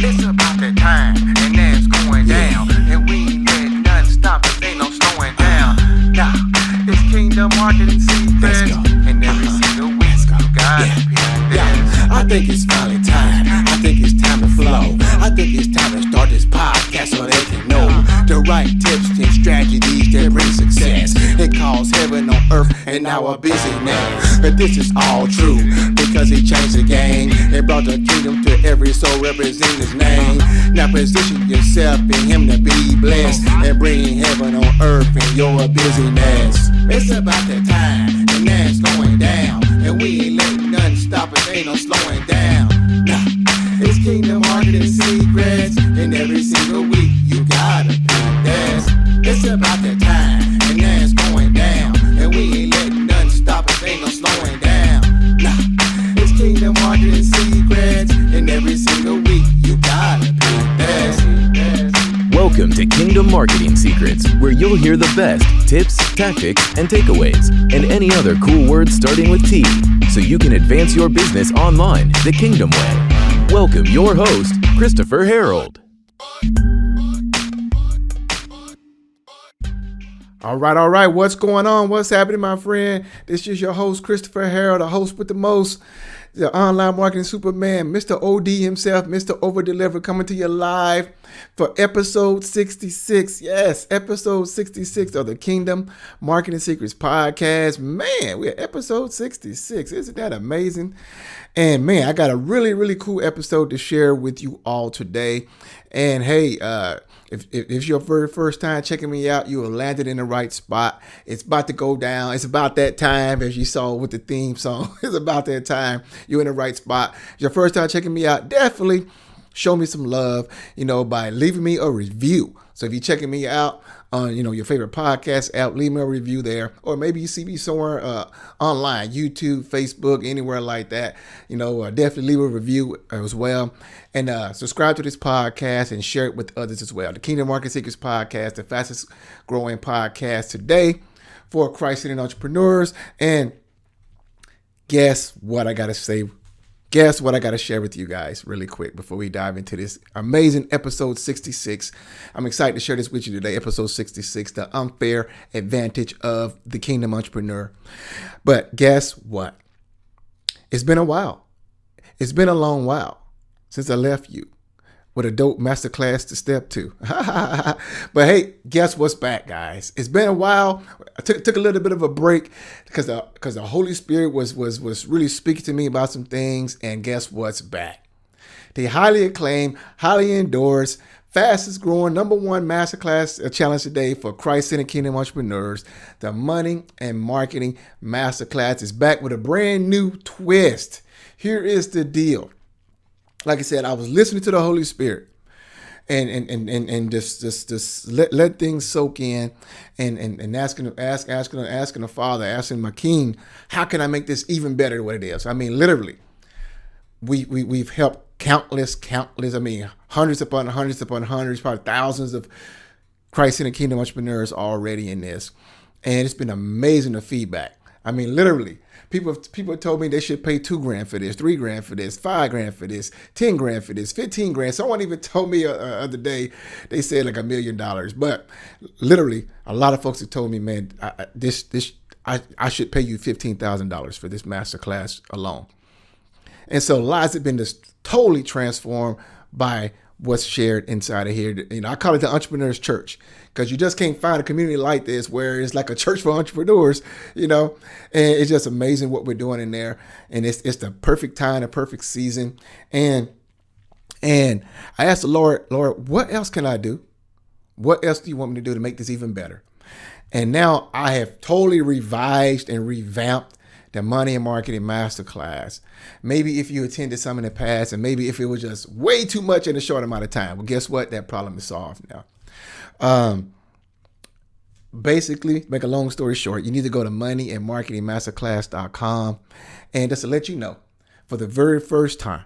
It's about that time, and now it's going down. And we ain't letting nothing stop us, ain't no slowing down. Now, it's Kingdom Marketing Secrets. And every single week, you gotta pick this. I think it's finally time. I think it's time to flow. I think it's time to start this podcast so they can know the right tips and strategies that bring success. It calls heaven on earth and our busyness. But this is all true because he changed the game and brought the kingdom to every soul representing his name. Now position yourself in him to be blessed and bring heaven on earth in your busyness. It's about that time and now it's going down. And we ain't letting nothing stop us, ain't no slowing down. Nah, it's Kingdom Marketing Secrets, and every single week you gotta pick this. It's about that time, and now it's going down. And we ain't letting nothing stop us, ain't no slowing down. Nah, it's Kingdom Marketing Secrets, and every single week you gotta pick this. Welcome to Kingdom Marketing Secrets, where you'll hear the best tips, tactics, and takeaways, and any other cool words starting with T, so you can advance your business online the Kingdom way. Welcome your host, Christopher Harold. All right. What's going on? What's happening, my friend? This is your host, Christopher Harold, the host with the most, the online marketing superman, Mr. OD himself, Mr. Over Deliver, coming to you live for episode 66. Yes, episode 66 of the Kingdom Marketing Secrets podcast. Man, we're at episode 66. Isn't that amazing? And man, I got a really cool episode to share with you all today. And hey, if it's your very first time checking me out, you have landed in the right spot. It's about to go down. It's about that time, as you saw with the theme song. It's about that time. You're in the right spot. It's your first time checking me out. Definitely show me some love, by leaving me a review. So if you're checking me out on, your favorite podcast app, leave me a review there. Or maybe you see me somewhere online, YouTube, Facebook, anywhere like that. Definitely leave a review as well. And subscribe to this podcast and share it with others as well. The Kingdom Marketing Secrets podcast, the fastest growing podcast today for Christ-centered entrepreneurs. And guess what I got to say? Guess what I got to share with you guys really quick before we dive into this amazing episode 66. I'm excited to share this with you today, episode 66, the unfair advantage of the Kingdom Entrepreneur. But guess what? It's been a while. It's been a long while since I left you with a dope masterclass to step to. But hey, guess what's back, guys? It's been a while. I took a little bit of a break because the Holy Spirit was really speaking to me about some things. And guess what's back? The highly acclaimed, highly endorsed, fastest growing #1 masterclass challenge today for Christ-centered Kingdom entrepreneurs. The Money and Marketing Masterclass is back with a brand new twist. Here is the deal. Like I said, I was listening to the Holy Spirit and just let things soak in and asking the Father, asking my King, how can I make this even better than what it is? I mean, literally, we've helped countless, hundreds upon hundreds, probably thousands of Christ-centered Kingdom entrepreneurs already in this. And it's been amazing, the feedback. I mean, literally, people told me they should pay $2,000 for this, $3,000 for this, $5,000 for this, $10,000 for this, $15,000. Someone even told me the other day, they said like $1 million. But literally, a lot of folks have told me, man, I should pay you $15,000 for this masterclass alone. And so lives have been just totally transformed by what's shared inside of here. I call it the Entrepreneurs Church, because you just can't find a community like this where it's like a church for entrepreneurs, and it's just amazing what we're doing in there. And it's the perfect time, the perfect season. And I asked the Lord, what else can I do? What else do you want me to do to make this even better? And now I have totally revised and revamped the Money and Marketing Masterclass. Maybe if you attended some in the past, and maybe if it was just way too much in a short amount of time, well, guess what? That problem is solved now. Basically, make a long story short, you need to go to moneyandmarketingmasterclass.com. And just to let you know, for the very first time,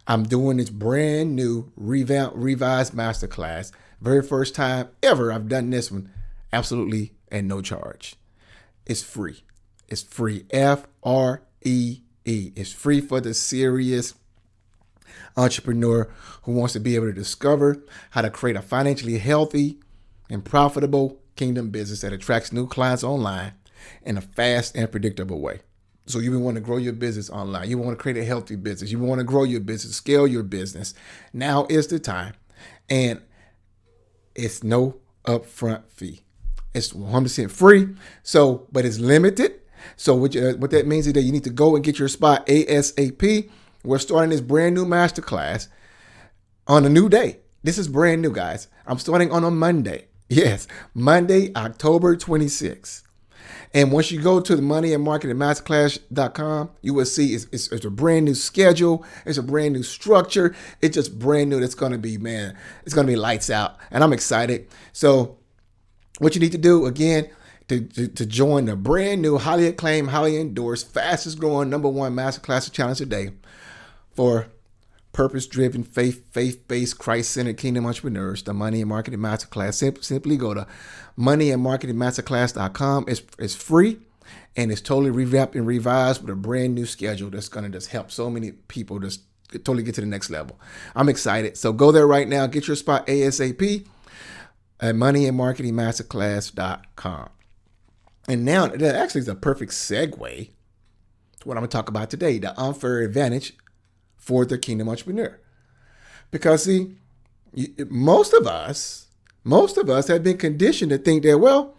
I'm doing this brand new revised masterclass. Very first time ever I've done this one, absolutely at no charge. It's free. It's free. FREE. It's free for the serious. entrepreneur who wants to be able to discover how to create a financially healthy and profitable kingdom business that attracts new clients online in a fast and predictable way. So you want to grow your business online. You want to create a healthy business. You want to grow your business, scale your business. Now is the time. And it's no upfront fee. It's 100% free. So, but it's limited. So what that means is that you need to go and get your spot ASAP. We're starting this brand new masterclass on a new day. This is brand new, guys. I'm starting on a Monday. Yes, Monday, October 26th. And once you go to the moneyandmarketingmasterclass.com, you will see it's a brand new schedule. It's a brand new structure. It's just brand new. It's going to be, man, it's going to be lights out. And I'm excited. So what you need to do, again, to join the brand new, highly acclaimed, highly endorsed, fastest growing, #1 masterclass challenge today for purpose-driven, faith-based, Christ-centered kingdom entrepreneurs, the Money and Marketing Masterclass. Simply go to moneyandmarketingmasterclass.com. It's free, and it's totally revamped and revised with a brand new schedule that's going to just help so many people just totally get to the next level. I'm excited. So go there right now. Get your spot ASAP at moneyandmarketingmasterclass.com. And now that actually is a perfect segue to what I'm going to talk about today, the unfair advantage for the kingdom entrepreneur. Because see, most of us have been conditioned to think that, well,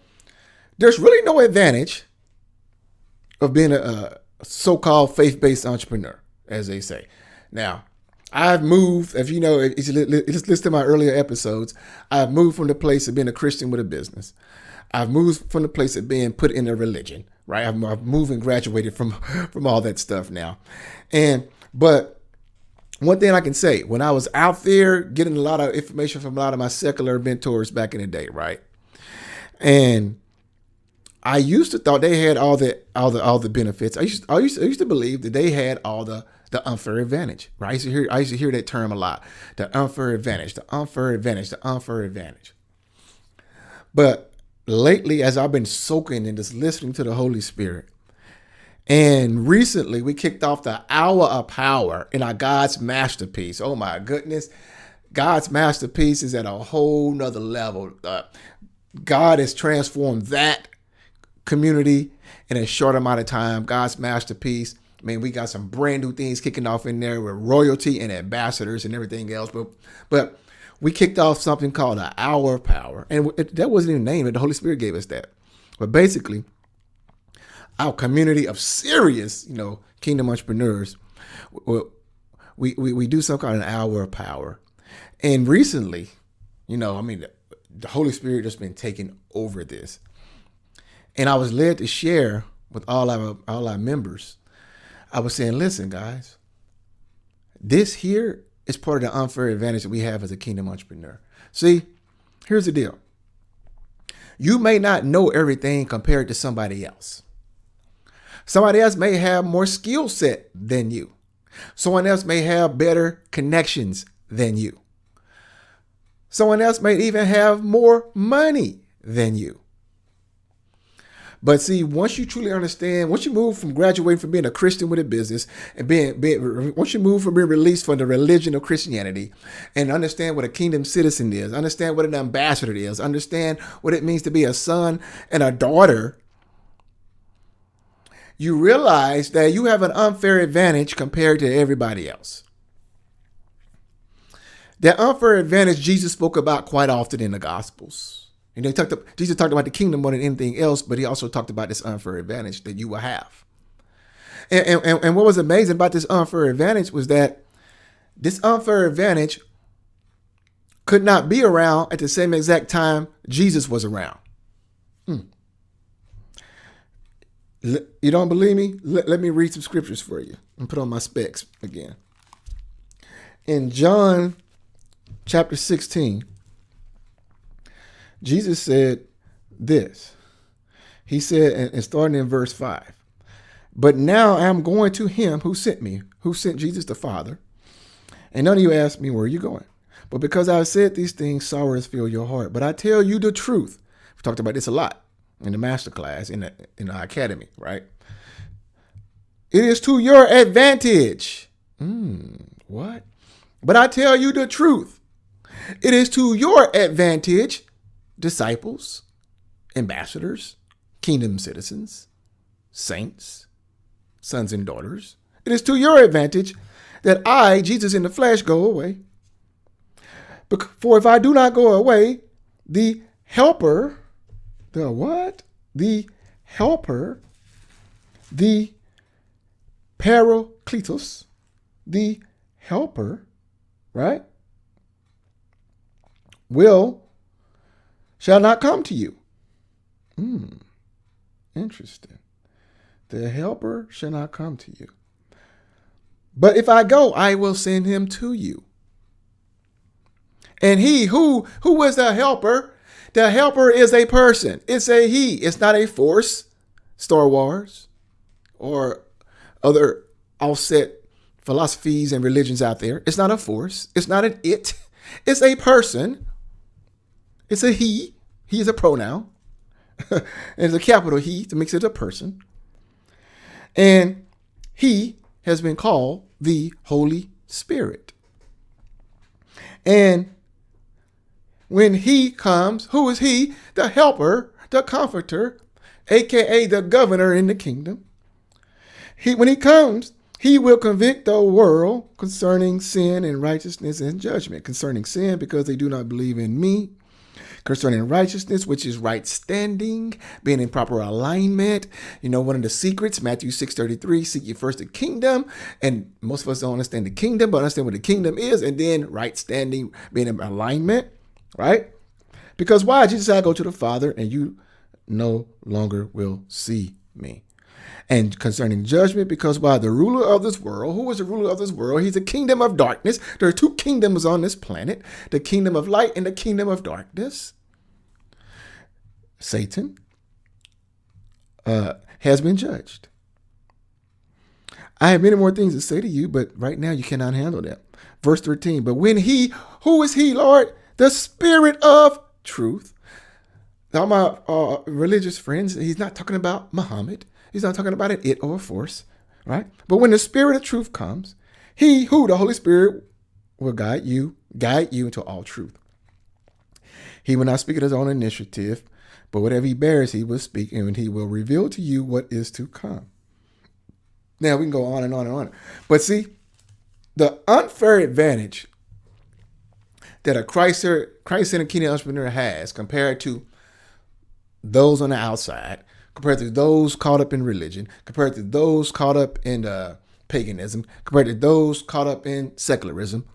there's really no advantage of being a so-called faith-based entrepreneur, as they say. Now, I've moved, if you know, just listen to my earlier episodes, I've moved from the place of being a Christian with a business. I've moved from the place of being put in a religion, right? I've moved and graduated from all that stuff now. But one thing I can say, when I was out there getting a lot of information from a lot of my secular mentors back in the day, right? And I used to thought they had all the benefits. I used to believe that they had all the unfair advantage, right? I used to hear that term a lot. The unfair advantage, the unfair advantage, the unfair advantage. But lately, as I've been soaking and just listening to the Holy Spirit, and recently we kicked off the Hour of Power in our God's Masterpiece. Oh my goodness. God's Masterpiece is at a whole nother level. God has transformed that community in a short amount of time. God's Masterpiece. I mean, we got some brand new things kicking off in there with royalty and ambassadors and everything else. But we kicked off something called the Hour of Power. And that wasn't even named. The Holy Spirit gave us that. But basically, our community of serious, kingdom entrepreneurs, we do something called an Hour of Power. And recently, the Holy Spirit just been taking over this. And I was led to share with all our members. I was saying, listen, guys, this here is part of the unfair advantage that we have as a kingdom entrepreneur. See, here's the deal. You may not know everything compared to somebody else. Somebody else may have more skill set than you. Someone else may have better connections than you. Someone else may even have more money than you. But see, once you truly understand, once you move from graduating from being a Christian with a business and once you move from being released from the religion of Christianity and understand what a kingdom citizen is, understand what an ambassador is, understand what it means to be a son and a daughter, you realize that you have an unfair advantage compared to everybody else. That unfair advantage Jesus spoke about quite often in the Gospels. Jesus talked about the kingdom more than anything else, but he also talked about this unfair advantage that you will have. And what was amazing about this unfair advantage was that this unfair advantage could not be around at the same exact time Jesus was around. You don't believe me? Let me read some scriptures for you and put on my specs again. In John chapter 16, Jesus said this. He said, and starting in verse 5, but now I'm going to him who sent me, who sent Jesus the Father. And none of you asked me, where are you going? But because I have said these things, sorrow has filled your heart. But I tell you the truth. We talked about this a lot in the masterclass, in our academy, right? It is to your advantage. What? But I tell you the truth. It is to your advantage, disciples, ambassadors, kingdom citizens, saints, sons and daughters. It is to your advantage that I, Jesus in the flesh, go away. For if I do not go away, the helper, the what? The helper, the Parakletos, the helper, right, shall not come to you. Interesting. The helper shall not come to you. But if I go, I will send him to you. And he, who is the helper? The helper is a person. It's a he. It's not a force. Star Wars or other offset philosophies and religions out there. It's not a force. It's not an it. It's a person. It's a he. He is a pronoun. And it's a capital he to make it a person. And he has been called the Holy Spirit. And when he comes, who is he? The helper, the comforter, aka the governor in the kingdom. When he comes, he will convict the world concerning sin and righteousness and judgment. Concerning sin, because they do not believe in me. Concerning righteousness, which is right standing, being in proper alignment. You know, one of the secrets, Matthew 6:33, seek ye first the kingdom. And most of us don't understand the kingdom, but understand what the kingdom is. And then right standing, being in alignment, right? Because why? Jesus said, I go to the Father and you no longer will see me. And concerning judgment, because why? The ruler of this world, who is the ruler of this world? He's the kingdom of darkness. There are two kingdoms on this planet, the kingdom of light and the kingdom of darkness. Satan has been judged. I have many more things to say to you, but right now you cannot handle that. Verse 13, but when he, who is he, Lord? The Spirit of truth. Now my religious friends, he's not talking about Muhammad. He's not talking about an it or a force, right? But when the Spirit of truth comes, he who, the Holy Spirit, will guide you into all truth. He will not speak at his own initiative, but whatever he bears, he will speak, and he will reveal to you what is to come. Now we can go on and on and on. But see, the unfair advantage that a Christ-centered kingdom entrepreneur has compared to those on the outside, compared to those caught up in religion, compared to those caught up in paganism, compared to those caught up in secularism,